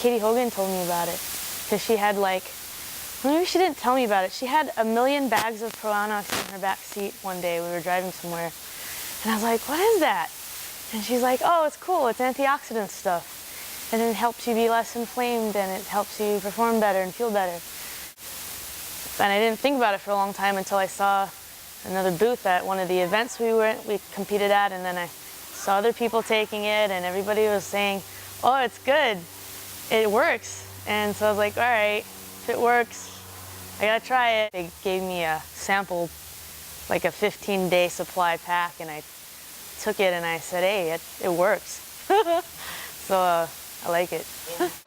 Katie Hogan told me about it, because she had like, well, maybe she didn't tell me about it. She had 1,000,000 bags of Proanox in her back seat one day. We were driving somewhere, and I was like, what is that? And she's like, oh, it's cool. It's antioxidant stuff, and it helps you be less inflamed, and it helps you perform better and feel better. And I didn't think about it for a long time until I saw another booth at one of the events we competed at, and then I saw other people taking it, and everybody was saying, oh, it's good, it works. And so I was like, all right, if it works, I gotta try it. They gave me a sample, like a 15-day supply pack, and I took it and I said, hey, it works. So I like it.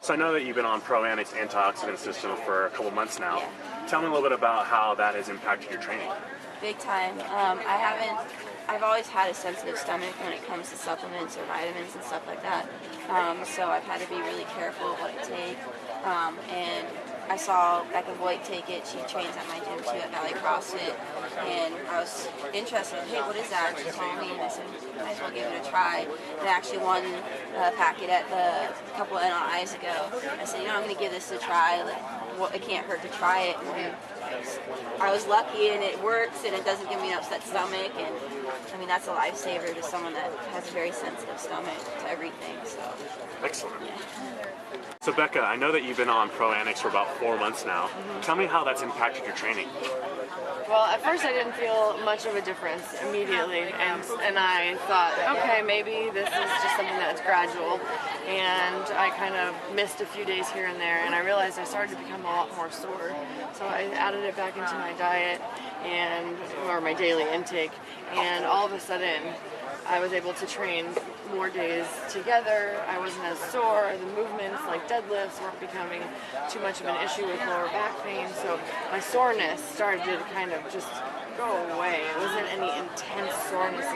So I know that you've been on Proanix antioxidant system for a couple months now. Yeah. Tell me a little bit about how that has impacted your training. Big time. I've always had a sensitive stomach when it comes to supplements or vitamins and stuff like that. So I've had to be really careful of what I take. And I saw Becca Voigt take it. She trains at my gym too at Valley CrossFit. And I was interested, hey, what is that? She told me, and I said, might as well give it a try. And I actually won a packet at a couple of NLIs ago. I said, I'm going to give this a try. It can't hurt to try it. And I was lucky, and it works, and it doesn't give me an upset stomach, and I mean that's a lifesaver to someone that has a very sensitive stomach to everything. So excellent. Yeah. So Becca, I know that you've been on Proanix for about 4 months now. Tell me how that's impacted your training. Well, at first I didn't feel much of a difference immediately, and I thought, okay, maybe this is just something that's gradual, and I kind of missed a few days here and there, and I realized I started to become a lot more sore, so I added it back into my diet or my daily intake, and all of a sudden I was able to train more days together. I wasn't as sore. The movements like deadlifts weren't becoming too much of an issue with lower back pain. So my soreness started to kind of just go away. It wasn't any intense sorenesses.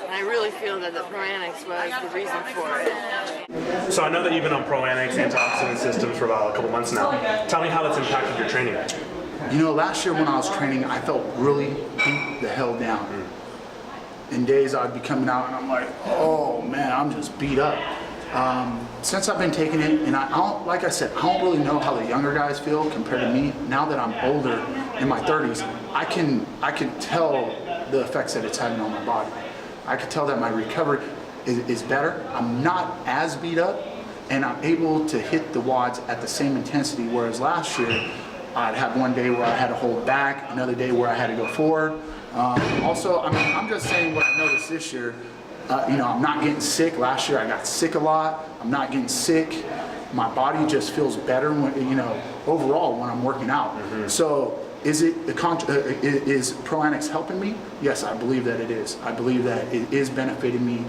And I really feel that the Proanix was the reason for it. So I know that you've been on Proanix antioxidant systems for about a couple months now. Tell me how that's impacted your training. Last year when I was training, I felt really beat the hell down. In days I'd be coming out and I'm like, oh man, I'm just beat up. Since I've been taking it, and like I said, I don't really know how the younger guys feel compared to me. Now that I'm older, in my 30s, I can tell the effects that it's having on my body. I can tell that my recovery is better. I'm not as beat up, and I'm able to hit the wads at the same intensity, whereas last year, I'd have one day where I had to hold back, another day where I had to go forward. Also, I'm just saying what I noticed this year. I'm not getting sick. Last year I got sick a lot. I'm not getting sick. My body just feels better when, overall when I'm working out. So is Proanix helping me? Yes, I believe that it is. I believe that it is benefiting me